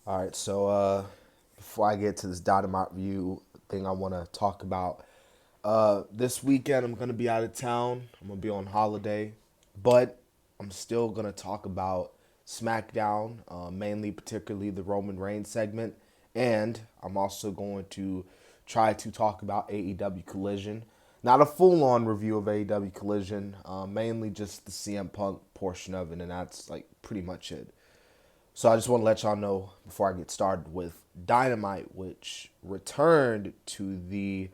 All right, so before I get to this Dynamite review thing, I want to talk about this weekend. I'm gonna be out of town. I'm gonna be on holiday, but I'm still gonna talk about SmackDown, mainly, particularly the Roman Reigns segment, and I'm also going to try to talk about AEW Collision. Not a full-on review of AEW Collision, mainly just the CM Punk portion of it, and that's like pretty much it. So I just want to let y'all know before I get started with Dynamite, which returned to the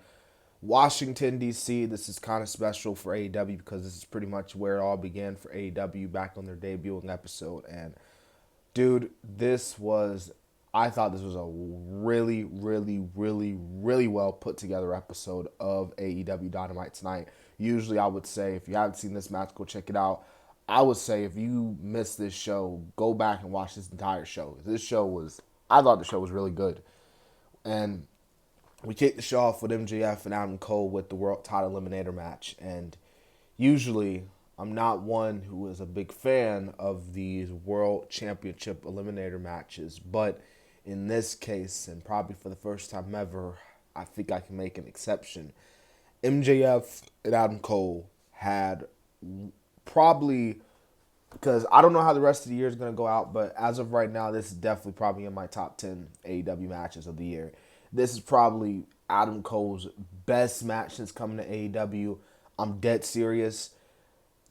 Washington, D.C. This is kind of special for AEW because this is pretty much where it all began for AEW back on their debuting episode. And dude, I thought this was a really, really, really, really well put together episode of AEW Dynamite tonight. Usually, I would say if you haven't seen this match, go check it out. I would say if you missed this show, go back and watch this entire show. I thought the show was really good. And we kicked the show off with MJF and Adam Cole with the World Title Eliminator match. And usually, I'm not one who is a big fan of these World Championship Eliminator matches, but in this case, and probably for the first time ever, I think I can make an exception. MJF and Adam Cole had probably, because I don't know how the rest of the year is going to go out, but as of right now, this is definitely probably in my top 10 AEW matches of the year. This is probably Adam Cole's best match since coming to AEW. I'm dead serious.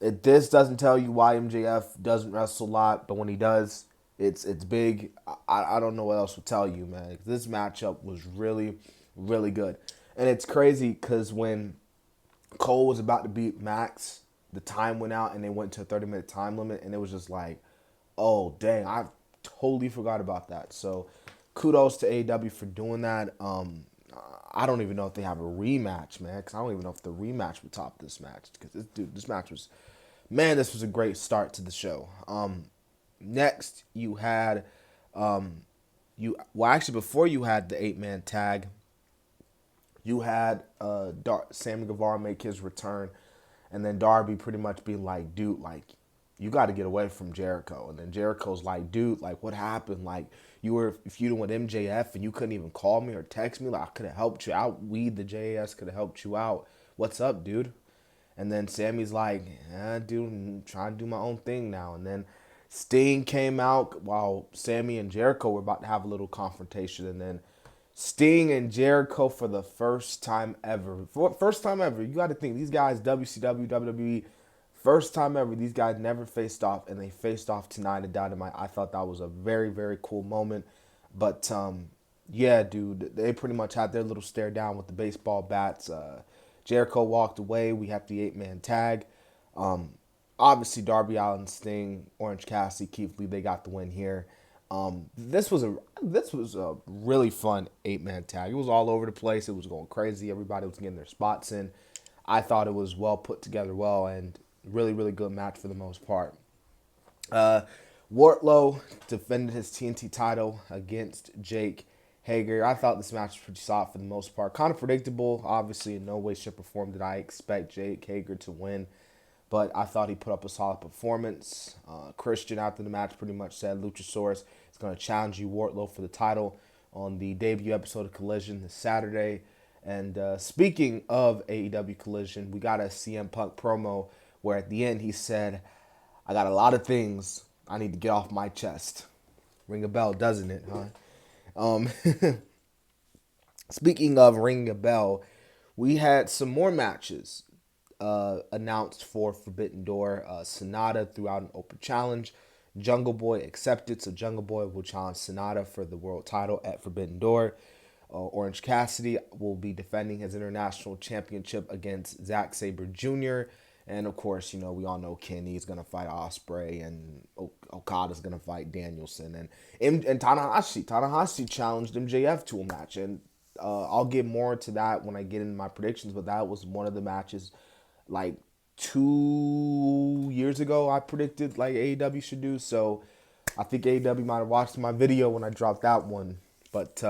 This doesn't tell you why MJF doesn't wrestle a lot, but when he does, it's big. I don't know what else to tell you, man. This matchup was really, really good. And it's crazy because when Cole was about to beat Max, the time went out and they went to a 30-minute time limit, and it was just like, oh, dang, I totally forgot about that. So kudos to AEW for doing that. I don't even know if they have a rematch, man, because I don't even know if the rematch would top this match. Because this match was, man, this was a great start to the show. Next, you had, actually, before you had the 8-man tag, you had Sammy Guevara make his return, and then Darby pretty much being like, dude, like, you got to get away from Jericho. And then Jericho's like, dude, like, what happened? Like, you were feuding with MJF and you couldn't even call me or text me. Like, I could have helped you out. We, the JAS, could have helped you out. What's up, dude? And then Sammy's like, dude, I'm trying to do my own thing now. And then Sting came out while Sammy and Jericho were about to have a little confrontation. And then Sting and Jericho for the first time ever. First time ever. You got to think, these guys, WCW, WWE, first time ever, these guys never faced off, and they faced off tonight at Dynamite. I thought that was a very, very cool moment. But, yeah, dude, they pretty much had their little stare down with the baseball bats. Jericho walked away. We have the 8-man tag. Um, Obviously, Darby Allin, Sting, Orange Cassidy, Keith Lee, they got the win here. This was a really fun 8-man tag. It was all over the place. It was going crazy. Everybody was getting their spots in. I thought it was well put together, well, and really, really good match for the most part. Uh, Wardlow defended his TNT title against Jake Hager. I thought this match was pretty solid for the most part. Kind of predictable. Obviously, in no way, shape, or form did I expect Jake Hager to win, but I thought he put up a solid performance. Christian, after the match, pretty much said Luchasaurus is going to challenge you, Wardlow, for the title on the debut episode of Collision this Saturday. And speaking of AEW Collision, we got a CM Punk promo where at the end he said, I got a lot of things I need to get off my chest. Ring a bell, doesn't it, huh? Um, Speaking of ringing a bell, we had some more matches announced for Forbidden Door. Sonata threw out an open challenge. Jungle Boy accepted, so Jungle Boy will challenge Sonata for the world title at Forbidden Door. Orange Cassidy will be defending his international championship against Zack Sabre Jr. And of course, we all know Kenny is gonna fight Osprey, and Okada's gonna fight Danielson, and Tanahashi. Tanahashi challenged MJF to a match, and I'll get more into that when I get into my predictions. But that was one of the matches, like 2 years ago, I predicted like AEW should do. So I think AEW might have watched my video when I dropped that one, but.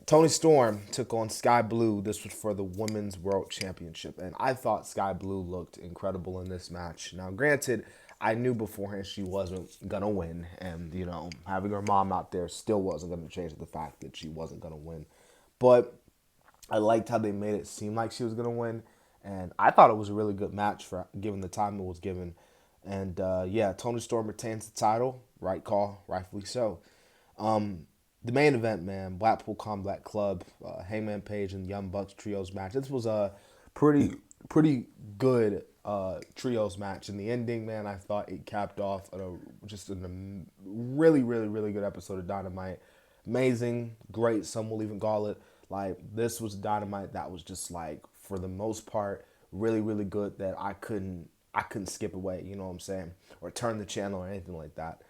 Tony Storm took on Sky Blue. This was for the Women's World Championship. And I thought Sky Blue looked incredible in this match. Now, granted, I knew beforehand she wasn't gonna win, and having her mom out there still wasn't gonna change the fact that she wasn't gonna win. But I liked how they made it seem like she was gonna win, and I thought it was a really good match for given the time it was given. And yeah, Tony Storm retains the title. Right call, rightfully so. The main event, man, Blackpool Combat Club, Hangman Page and Young Bucks trios match. This was a pretty good trios match. In the ending, man, I thought it capped off just a really good episode of Dynamite. Amazing, great. Some will even call it like this was Dynamite that was just like for the most part really good that I couldn't skip away. You know what I'm saying, or turn the channel or anything like that.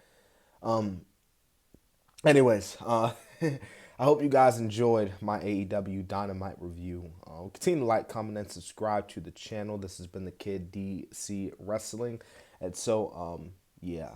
Anyways, I hope you guys enjoyed my AEW Dynamite review. Continue to like, comment, and subscribe to the channel. This has been the Kid DC Wrestling. And so, yeah.